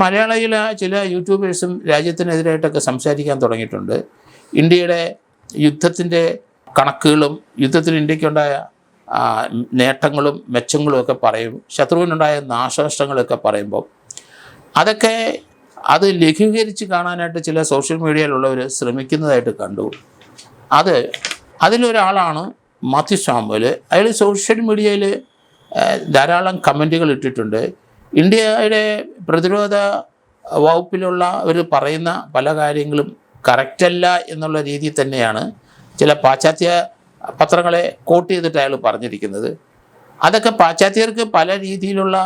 മലയാളിയിലെ ചില യൂട്യൂബേഴ്സും രാജ്യത്തിനെതിരായിട്ടൊക്കെ സംസാരിക്കാൻ തുടങ്ങിയിട്ടുണ്ട്. ഇന്ത്യയുടെ യുദ്ധത്തിൻ്റെ കണക്കുകളും യുദ്ധത്തിൽ ഇന്ത്യക്കുണ്ടായ നേട്ടങ്ങളും മെച്ചങ്ങളും ഒക്കെ പറയും, ശത്രുവിനുണ്ടായ നാശനഷ്ടങ്ങളൊക്കെ പറയുമ്പോൾ അതൊക്കെ അത് ലഘൂകരിച്ച് കാണാനായിട്ട് ചില സോഷ്യൽ മീഡിയയിലുള്ളവർ ശ്രമിക്കുന്നതായിട്ട് കണ്ടു. അതിലൊരാളാണ് മാത്യു സാമുവൽ. അയാൾ സോഷ്യൽ മീഡിയയിൽ ധാരാളം കമൻറ്റുകൾ ഇട്ടിട്ടുണ്ട്. ഇന്ത്യയുടെ പ്രതിരോധ വകുപ്പിലുള്ളവർ പറയുന്ന പല കാര്യങ്ങളും കറക്റ്റല്ല എന്നുള്ള രീതിയിൽ തന്നെയാണ് ചില പാശ്ചാത്യ പത്രങ്ങളെ കോട്ട് ചെയ്തിട്ട് അയാൾ പറഞ്ഞിരിക്കുന്നത്. അതൊക്കെ പാശ്ചാത്യർക്ക് പല രീതിയിലുള്ള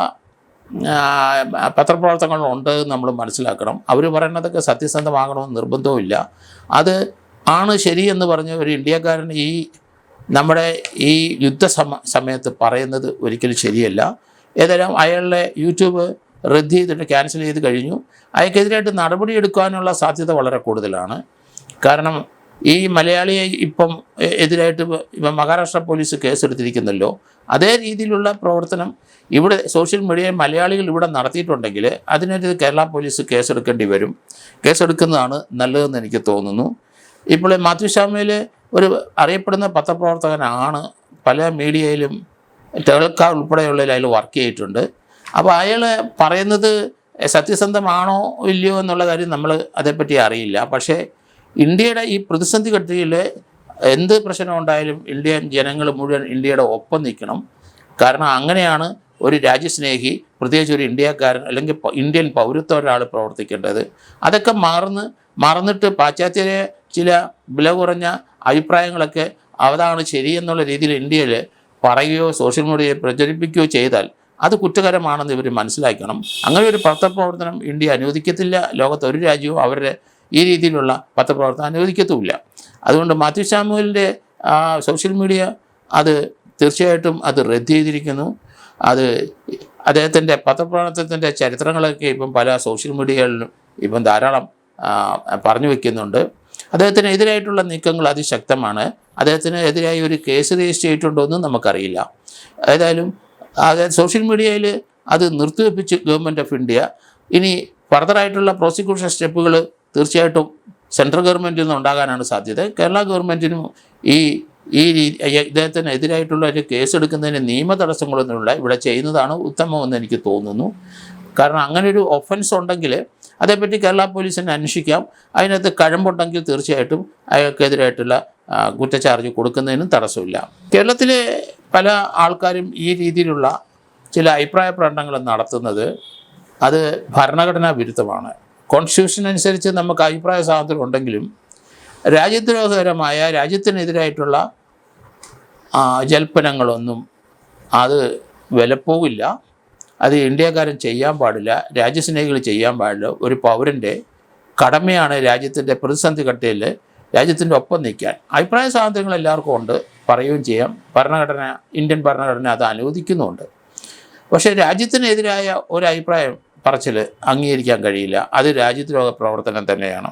പത്രപ്രവർത്തനങ്ങളുണ്ട് നമ്മൾ മനസ്സിലാക്കണം. അവർ പറയുന്നതൊക്കെ സത്യസന്ധമാകണമെന്ന് നിർബന്ധവുമില്ല. അത് ആണ് ശരിയെന്ന് പറഞ്ഞ ഒരു ഇന്ത്യക്കാരൻ നമ്മുടെ ഈ സമയത്ത് പറയുന്നത് ഒരിക്കലും ശരിയല്ല. ഏതായാലും അയാളുടെ യൂട്യൂബ് റദ്ദ് ചെയ്തിട്ട് ക്യാൻസൽ ചെയ്ത് കഴിഞ്ഞു. അയാൾക്കെതിരായിട്ട് നടപടി എടുക്കാനുള്ള സാധ്യത വളരെ കൂടുതലാണ്. കാരണം ഈ മലയാളിയെ ഇപ്പം എതിരായിട്ട് ഇപ്പം മഹാരാഷ്ട്ര പോലീസ് കേസെടുത്തിരിക്കുന്നല്ലോ. അതേ രീതിയിലുള്ള പ്രവർത്തനം ഇവിടെ സോഷ്യൽ മീഡിയയിൽ മലയാളികൾ ഇവിടെ നടത്തിയിട്ടുണ്ടെങ്കിൽ അതിനെതിരെ കേരള പോലീസ് കേസെടുക്കേണ്ടി വരും. കേസെടുക്കുന്നതാണ് നല്ലതെന്ന് എനിക്ക് തോന്നുന്നു. ഇപ്പോൾ മാത്യു സാമുവൽ ഒരു അറിയപ്പെടുന്ന പത്രപ്രവർത്തകനാണ്. പല മീഡിയയിലും ടെലക്ക ഉൾപ്പെടെയുള്ളതിൽ അയാൾ വർക്ക് ചെയ്തിട്ടുണ്ട്. അപ്പോൾ അയാൾ പറയുന്നത് സത്യസന്ധമാണോ ഇല്ലയോ എന്നുള്ള കാര്യം നമ്മൾ അതേപ്പറ്റി അറിയില്ല. പക്ഷേ ഇന്ത്യയുടെ ഈ പ്രതിസന്ധി ഘട്ടത്തിൽ എന്ത് പ്രശ്നം ഉണ്ടായാലും ഇന്ത്യൻ ജനങ്ങൾ മുഴുവൻ ഇന്ത്യയുടെ ഒപ്പം നിൽക്കണം. കാരണം അങ്ങനെയാണ് ഒരു രാജ്യസ്നേഹി, പ്രത്യേകിച്ച് ഒരു ഇന്ത്യക്കാരൻ അല്ലെങ്കിൽ ഇന്ത്യൻ പൗരത്വ ഒരാൾ പ്രവർത്തിക്കേണ്ടത്. അതൊക്കെ മറന്നിട്ട് പാശ്ചാത്യരെ ചില വില കുറഞ്ഞ അഭിപ്രായങ്ങളൊക്കെ അതാണ് ശരിയെന്നുള്ള രീതിയിൽ ഇന്ത്യയിൽ പറയുകയോ സോഷ്യൽ മീഡിയയിൽ പ്രചരിപ്പിക്കുകയോ ചെയ്താൽ അത് കുറ്റകരമാണെന്ന് ഇവർ മനസ്സിലാക്കണം. അങ്ങനെ ഒരു പത്രപ്രവർത്തനം ഇന്ത്യ അനുവദിക്കത്തില്ല. ലോകത്ത് ഒരു രാജ്യവും അവരുടെ ഈ രീതിയിലുള്ള പത്രപ്രവർത്തനം അനുവദിക്കത്തുമില്ല. അതുകൊണ്ട് മാത്യു സാമുവലിൻ്റെ സോഷ്യൽ മീഡിയ അത് തീർച്ചയായിട്ടും അത് റദ്ദ് ചെയ്തിരിക്കുന്നു. അത് അദ്ദേഹത്തിൻ്റെ പത്രപ്രവർത്തനത്തിൻ്റെ ചരിത്രങ്ങളൊക്കെ ഇപ്പം പല സോഷ്യൽ മീഡിയകളിലും ഇപ്പം ധാരാളം പറഞ്ഞു വയ്ക്കുന്നുണ്ട്. അദ്ദേഹത്തിനെതിരായിട്ടുള്ള നീക്കങ്ങൾ അതിശക്തമാണ്. അദ്ദേഹത്തിന് എതിരായി ഒരു കേസ് രജിസ്റ്റർ ചെയ്തിട്ടുണ്ടോ എന്നും നമുക്കറിയില്ല. ഏതായാലും സോഷ്യൽ മീഡിയയിൽ അത് നിർത്തിവെപ്പിച്ച് ഗവൺമെൻറ് ഓഫ് ഇന്ത്യ ഇനി ഫർദറായിട്ടുള്ള പ്രോസിക്യൂഷൻ സ്റ്റെപ്പുകൾ തീർച്ചയായിട്ടും സെൻട്രൽ ഗവൺമെൻറ്റിൽ നിന്ന് ഉണ്ടാകാനാണ് സാധ്യത. കേരള ഗവൺമെൻറ്റിനും ഇദ്ദേഹത്തിന് എതിരായിട്ടുള്ള ഒരു കേസെടുക്കുന്നതിന് നിയമ തടസ്സങ്ങളൊന്നുമില്ല. ഇവിടെ ചെയ്യുന്നതാണ് ഉത്തമമെന്ന് എനിക്ക് തോന്നുന്നു. കാരണം അങ്ങനൊരു ഒഫൻസ് ഉണ്ടെങ്കിൽ അതേപ്പറ്റി കേരള പോലീസിനെ അന്വേഷിക്കാം. അതിനകത്ത് കഴമ്പുണ്ടെങ്കിൽ തീർച്ചയായിട്ടും അയാൾക്കെതിരായിട്ടുള്ള കുറ്റച്ചാർജ് കൊടുക്കുന്നതിനും തടസ്സമില്ല. കേരളത്തിലെ പല ആൾക്കാരും ഈ രീതിയിലുള്ള ചില അഭിപ്രായ പ്രകടനങ്ങൾ നടത്തുന്നത് അത് ഭരണഘടനാ വിരുദ്ധമാണ്. കോൺസ്റ്റിറ്റ്യൂഷൻ അനുസരിച്ച് നമുക്ക് അഭിപ്രായ സ്വാതന്ത്ര്യം ഉണ്ടെങ്കിലും രാജ്യദ്രോഹകരമായ രാജ്യത്തിനെതിരായിട്ടുള്ള ജൽപ്പനങ്ങളൊന്നും അത് വിലപ്പോവില്ല. അത് ഇന്ത്യക്കാരൻ ചെയ്യാൻ പാടില്ല, രാജ്യസ്നേഹികൾ ചെയ്യാൻ പാടില്ല. ഒരു പൗരൻ്റെ കടമയാണ് രാജ്യത്തിൻ്റെ പ്രതിസന്ധി ഘട്ടത്തിൽ രാജ്യത്തിൻ്റെ ഒപ്പം നിൽക്കാൻ. അഭിപ്രായ സ്വാതന്ത്ര്യങ്ങൾ എല്ലാവർക്കും ഉണ്ട്, പറയുകയും ചെയ്യാം. ഇന്ത്യൻ ഭരണഘടന അത് അനുവദിക്കുന്നുമുണ്ട്. പക്ഷേ രാജ്യത്തിനെതിരായ ഒരു അഭിപ്രായം പറച്ചിൽ അംഗീകരിക്കാൻ കഴിയില്ല. അത് രാജ്യദ്രോഹ പ്രവർത്തനം തന്നെയാണ്.